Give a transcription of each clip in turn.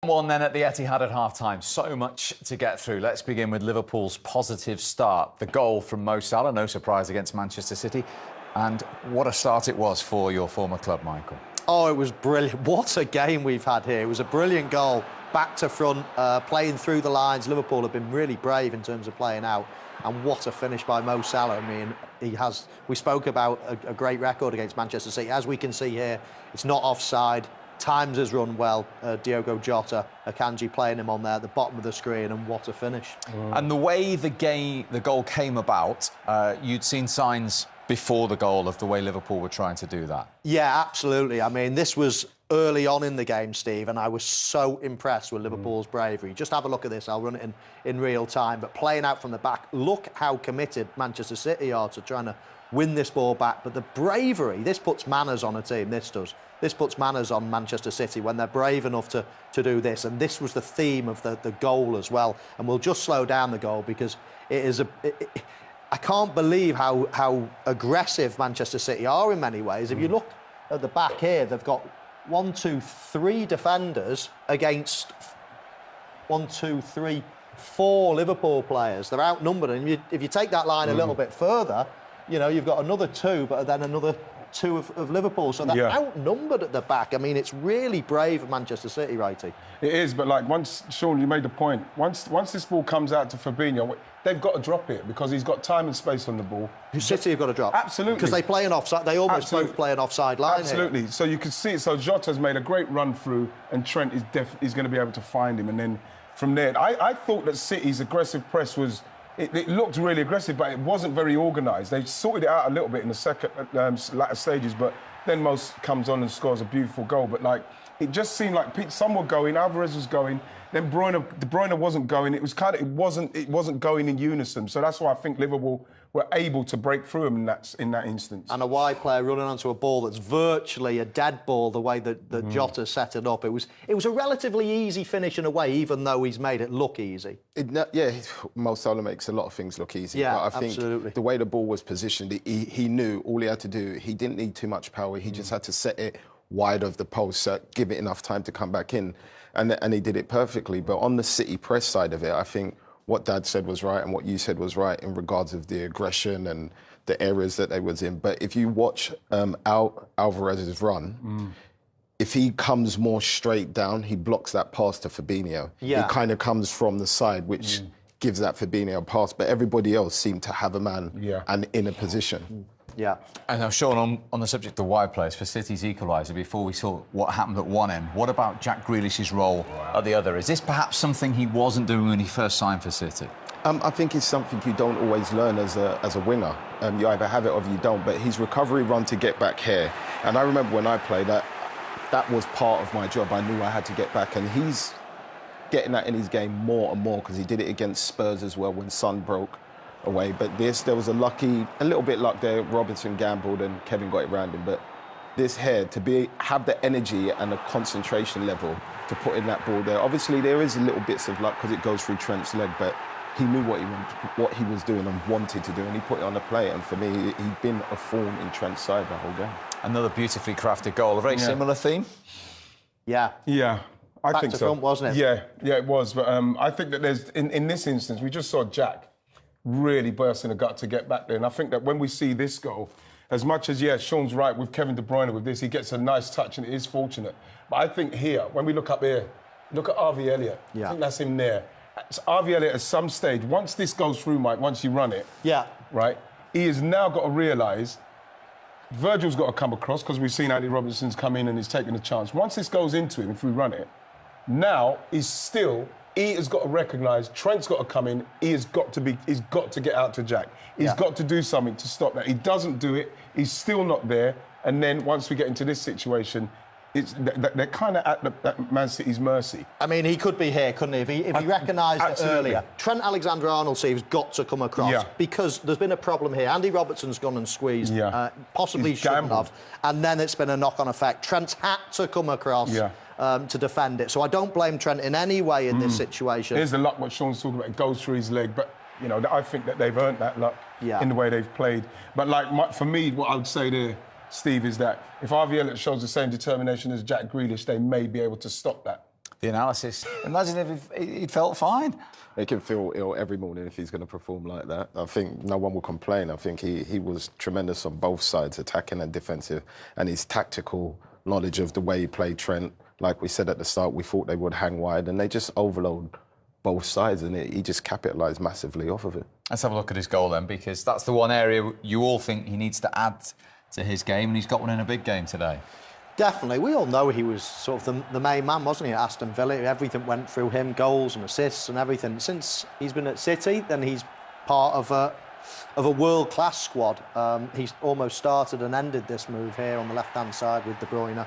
1 then at the Etihad at half-time. So much to get through. Let's begin with Liverpool's positive start. The goal from Mo Salah, no surprise, against Manchester City. And what a start it was for your former club, Michael. Oh, it was brilliant. What a game we've had here. It was a brilliant goal. Back to front, playing through the lines. Liverpool have been really brave in terms of playing out. And what a finish by Mo Salah. I mean, we spoke about a great record against Manchester City. As we can see here, it's not offside. Times has run well. Diogo Jota, Akanji playing him on there at the bottom of the screen, and what a finish. And the way the goal came about, you'd seen signs before the goal of the way Liverpool were trying to do that. Yeah, absolutely. I mean, this was early on in the game, Steve, and I was so impressed with Liverpool's bravery. Just have a look at this. I'll run it in real time. But playing out from the back, look how committed Manchester City are to trying to win this ball back. But the bravery, this puts manners on a team, this does. This puts manners on Manchester City when they're brave enough to do this. And this was the theme of the goal as well. And we'll just slow down the goal because it is I can't believe how aggressive Manchester City are in many ways. If you look at the back here, they've got 1, 2, 3 defenders against 1, 2, 3, 4 Liverpool players. They're outnumbered. And if you take that line a little bit further, you know, you've got another 2, but then another 2 of Liverpool. So they're outnumbered at the back. I mean, it's really brave of Manchester City, righty. It is, but like once, Sean, you made the point. Once this ball comes out to Fabinho, they've got to drop it because he's got time and space on the ball. City have got to drop. Absolutely. Because they play an offside. They almost both play an offside line. Absolutely. Here. So you can see it. So Jota's made a great run through, and Trent is going to be able to find him. And then from there, I thought that City's aggressive press was. It looked really aggressive, but it wasn't very organised. They sorted it out a little bit in the second latter stages, but then Most comes on and scores a beautiful goal. But like, it just seemed like some were going, Alvarez was going, then De Bruyne wasn't going. It wasn't going in unison. So that's why I think Liverpool were able to break through him in that instance. And a wide player running onto a ball that's virtually a dead ball, the way that Jota set it up. It was a relatively easy finish in a way, even though he's made it look easy. Mo Salah makes a lot of things look easy. Yeah, but I think absolutely. The way the ball was positioned, he knew all he had to do. He didn't need too much power. He just had to set it wide of the post, give it enough time to come back in. And he did it perfectly. But on the City press side of it, I think what Dad said was right and what you said was right in regards of the aggression and the areas that they was in. But if you watch Alvarez's run, if he comes more straight down, he blocks that pass to Fabinho. Yeah. It kind of comes from the side, which gives that Fabinho a pass. But everybody else seemed to have a man and in a position. Yeah. And now, Sean, on the subject of wide players, for City's equaliser, before we saw what happened at one end, what about Jack Grealish's role at the other? Is this perhaps something he wasn't doing when he first signed for City? I think it's something you don't always learn as a winger. You either have it or you don't. But his recovery run to get back here, and I remember when I played that was part of my job. I knew I had to get back, and he's getting that in his game more and more because he did it against Spurs as well when Son broke away. But there was a little bit luck there. Robertson gambled and Kevin got it round him. But this here, have the energy and the concentration level to put in that ball there. Obviously, there is a little bits of luck because it goes through Trent's leg, but he knew what he was doing and wanted to do, and he put it on the plate. And for me, he'd been a thorn in Trent's side the whole game. Another beautifully crafted goal. A very similar theme? Yeah. Yeah. I think to so. front, wasn't it? Yeah, it was. But I think that there's, in this instance, we just saw Jack really burst in the gut to get back there. And I think that when we see this goal, as much as, Sean's right with Kevin De Bruyne with this, he gets a nice touch and it is fortunate. But I think here, when we look up here, look at Harvey Elliott. Yeah. I think that's him there. So Harvey Elliott, at some stage, once this goes through, Mike, once you run it, right, he has now got to realise Virgil's got to come across because we've seen Andy Robertson's come in and he's taking a chance. Once this goes into him, if we run it, now he has got to recognise Trent's got to come in. He's got to get out to Jack. He's got to do something to stop that. He doesn't do it. He's still not there. And then once we get into this situation, they're kind of at Man City's mercy. I mean, he could be here, couldn't he? If he recognised it earlier. Trent Alexander-Arnold, Steve's got to come across because there's been a problem here. Andy Robertson's gone and squeezed, possibly shouldn't have, and then it's been a knock-on effect. Trent's had to come across to defend it, so I don't blame Trent in any way in this situation. Here's the luck what Sean's talking about. It goes through his leg, but you know, I think that they've earned that luck in the way they've played. But like for me, what I would say there, Steve, is that if Harvey Elliott shows the same determination as Jack Grealish, they may be able to stop that. the analysis. Imagine if he'd felt fine. He can feel ill every morning if he's going to perform like that. I think no one will complain. I think he was tremendous on both sides, attacking and defensive, and his tactical knowledge of the way he played Trent. Like we said at the start, we thought they would hang wide, and they just overload both sides, and he just capitalised massively off of it. Let's have a look at his goal then, because that's the one area you all think he needs to add to his game, and he's got one in a big game today. Definitely. We all know he was sort of the main man, wasn't he, at Aston Villa? Everything went through him, goals and assists and everything. Since he's been at City, then he's part of a world-class squad. He's almost started and ended this move here on the left-hand side with De Bruyne.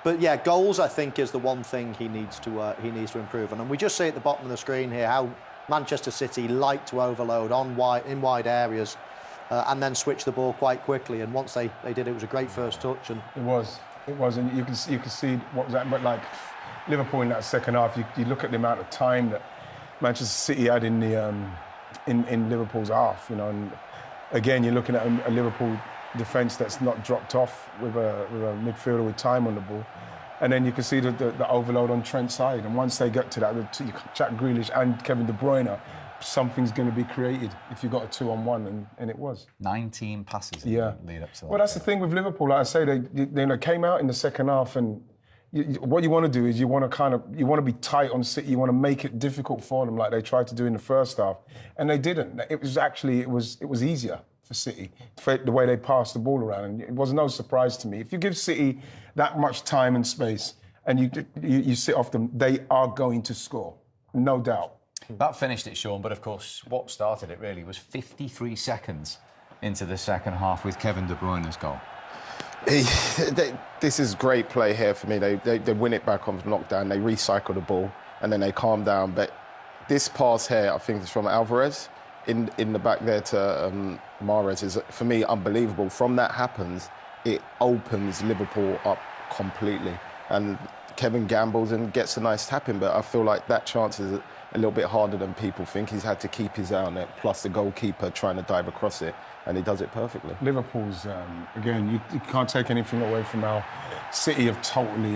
But yeah, goals I think is the one thing he needs to improve on. And we just see at the bottom of the screen here how Manchester City like to overload in wide areas. And then switch the ball quite quickly. And once they did, it was a great first touch. And it was, and you can see what was that. But like Liverpool in that second half, you look at the amount of time that Manchester City had in the in Liverpool's half. You know, and again, you're looking at a Liverpool defence that's not dropped off with a midfielder with time on the ball. And then you can see the overload on Trent's side. And once they get to that, Jack Grealish and Kevin De Bruyne, something's going to be created if you've got a 2-on-1, and it was. 19 passes in the lead up to that. Well, that's the thing with Liverpool. Like I say, they came out in the second half, and what you want to do is you want to be tight on City. You want to make it difficult for them, like they tried to do in the first half, and they didn't. It was easier for City for the way they passed the ball around, and it was no surprise to me. If you give City that much time and space, and you sit off them, they are going to score, no doubt. That finished it, Sean, but of course, what started it really was 53 seconds into the second half with Kevin De Bruyne's goal. This is great play here for me. They win it back on knockdown, they recycle the ball, and then they calm down. But this pass here, I think, is from Alvarez in the back there to Mahrez, is, for me, unbelievable. From that happens, it opens Liverpool up completely. And Kevin gambles and gets a nice tap in, but I feel like that chance is a little bit harder than people think. He's had to keep his eye on it, plus the goalkeeper trying to dive across it, and he does it perfectly. Liverpool's, again, you can't take anything away from how City have totally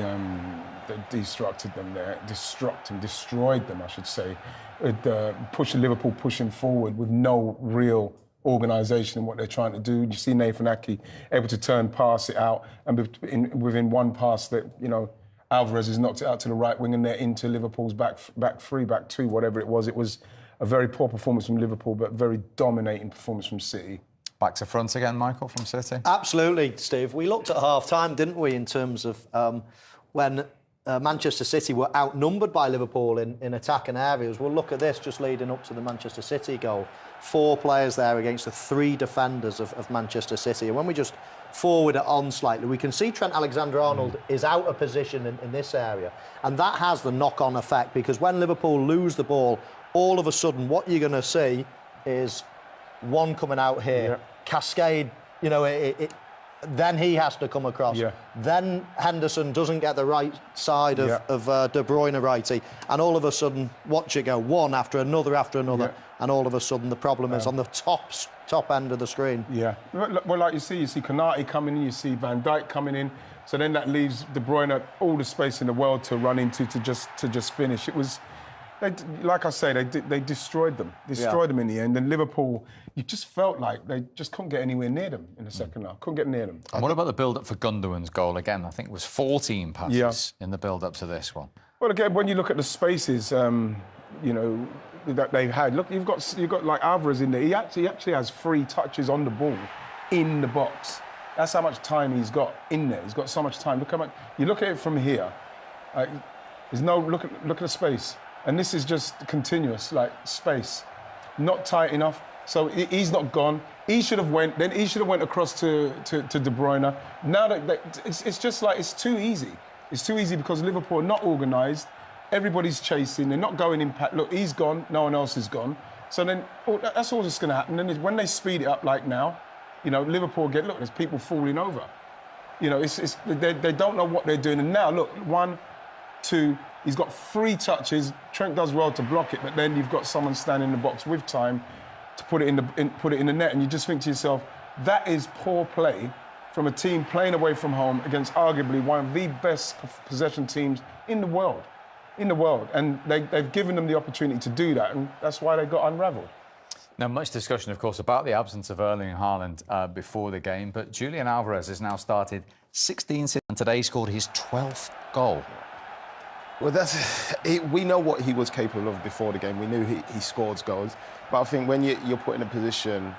destructed them there, destroyed them, I should say. Liverpool pushing forward with no real organisation in what they're trying to do. You see Nathan Ake able to pass it out, and within one pass that, Alvarez has knocked it out to the right wing, and they're into Liverpool's back three, back two, whatever it was. It was a very poor performance from Liverpool, but very dominating performance from City. Back to front again, Michael, from City? Absolutely, Steve. We looked at half-time, didn't we, in terms of when Manchester City were outnumbered by Liverpool in attacking areas. Well, look at this, just leading up to the Manchester City goal. 4 players there against the 3 defenders of Manchester City. And when we just forward it on slightly, we can see Trent Alexander-Arnold is out of position in this area. And that has the knock-on effect, because when Liverpool lose the ball, all of a sudden what you're going to see is one coming out here, cascade, then he has to come across. Yeah. Then Henderson doesn't get the right side of De Bruyne righty, and all of a sudden, watch it go, one after another, and all of a sudden the problem is on the top end of the screen. Yeah. Well, like you see Konate coming in, you see Van Dijk coming in, so then that leaves De Bruyne all the space in the world to run into to just finish. It was, like I say, they destroyed them them in the end. And Liverpool, you just felt like they just couldn't get anywhere near them in the second half. Couldn't get near them. And what about the build-up for Gundogan's goal? Again, I think it was 14 passes in the build-up to this one. Well, again, when you look at the spaces, that they've had, look, you've got like Alvarez in there. He actually has 3 touches on the ball in the box. That's how much time he's got in there. He's got so much time. Look how much. You look at it from here. There's no look at the space. And this is just continuous, like space, not tight enough. So he's not gone. He should have went. Then he should have went across to De Bruyne. Now that it's just like it's too easy. It's too easy because Liverpool are not organised. Everybody's chasing. They're not going impact. Look, he's gone. No one else is gone. So then that's all that's going to happen. And when they speed it up like now, Liverpool look. There's people falling over. They don't know what they're doing. And now look, 1, 2. He's got 3 touches. Trent does well to block it, but then you've got someone standing in the box with time to put it in the net, and you just think to yourself, that is poor play from a team playing away from home against arguably one of the best possession teams in the world. And they've given them the opportunity to do that, and that's why they got unravelled. Now, much discussion, of course, about the absence of Erling Haaland before the game, but Julian Alvarez has now started 16 and today scored his 12th goal. Well, we know what he was capable of before the game. We knew he scored goals. But I think when you're put in a position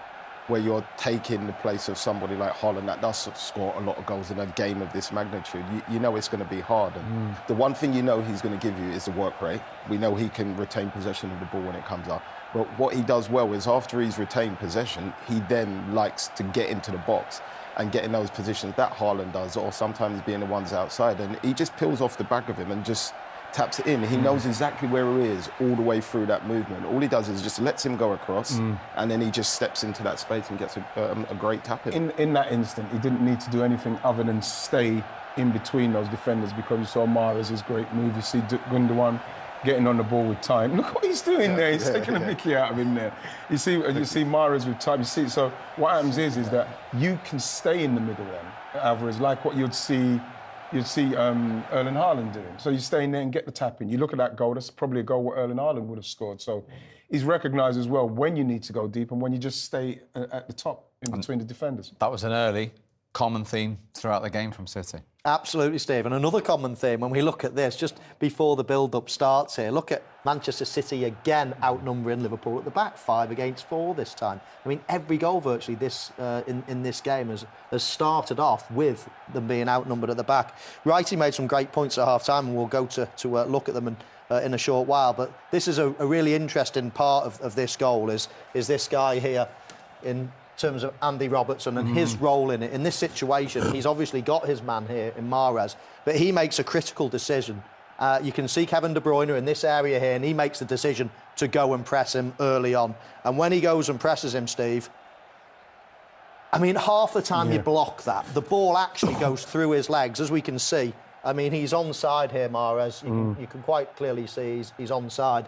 where you're taking the place of somebody like Haaland that does score a lot of goals in a game of this magnitude, you know it's going to be hard. And the one thing you know he's going to give you is the work rate. We know he can retain possession of the ball when it comes up. But what he does well is after he's retained possession, he then likes to get into the box and get in those positions that Haaland does, or sometimes being the ones outside. And he just peels off the back of him and just taps it in. He knows exactly where he is all the way through that movement. All he does is just lets him go across, and then he just steps into that space and gets a great tap in. In that instant, he didn't need to do anything other than stay in between those defenders, because you saw Mahrez's great move. You see Gundogan getting on the ball with time. Look what he's doing there. He's taking a mickey out of him there. You see Mahrez with time. You see, so what happens is that you can stay in the middle then, Alvarez, like what you'd see Erling Haaland doing. So you stay in there and get the tap in. You look at that goal, that's probably a goal what Erling Haaland would have scored. So he's recognised as well when you need to go deep and when you just stay at the top in between the defenders. That was an early common theme throughout the game from City. Absolutely, Steve. And another common theme when we look at this, just before the build-up starts here, look at Manchester City again outnumbering Liverpool at the back, 5 against 4 this time. I mean, every goal virtually in this game has started off with them being outnumbered at the back. Righty made some great points at half-time, and we'll go to look at them in a short while. But this is a really interesting part of this goal is this guy here in terms of Andy Robertson and his role in it. In this situation, he's obviously got his man here in Mahrez, but he makes a critical decision. You can see Kevin De Bruyne in this area here, and he makes the decision to go and press him early on. And when he goes and presses him, Steve, I mean, half the time you block that, the ball actually goes through his legs, as we can see. I mean, he's onside here, Mahrez. You can quite clearly see he's onside.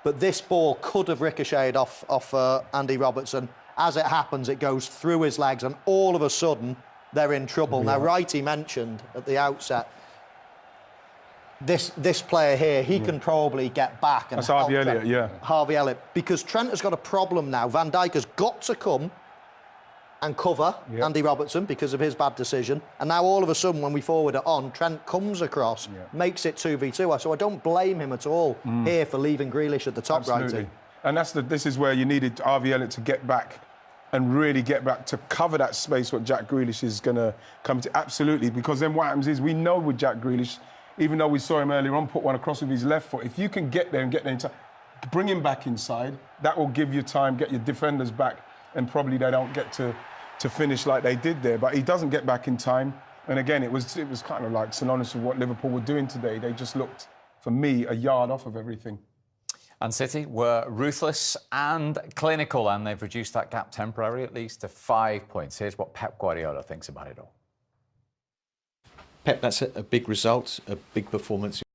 But this ball could have ricocheted off Andy Robertson. As it happens, it goes through his legs, and all of a sudden, they're in trouble. Now, Righty mentioned at the outset, this player here, he can probably get back. And that's Harvey Elliott, Harvey Elliott. Because Trent has got a problem now. Van Dijk has got to come and cover Andy Robertson because of his bad decision. And now, all of a sudden, when we forward it on, Trent comes across, makes it 2v2. So I don't blame him at all here for leaving Grealish at the top. Absolutely. Righty. And this is where you needed Harvey Elliott to get back and really get back to cover that space what Jack Grealish is going to come to. Absolutely, because then what happens is we know with Jack Grealish, even though we saw him earlier on put one across with his left foot, if you can get there and get there inside, bring him back inside, that will give you time, get your defenders back, and probably they don't get to finish like they did there. But he doesn't get back in time. And again, it was kind of like synonymous with what Liverpool were doing today. They just looked, for me, a yard off of everything. And City were ruthless and clinical, and they've reduced that gap temporarily, at least, to 5 points. Here's what Pep Guardiola thinks about it all. Pep, that's a big result, a big performance.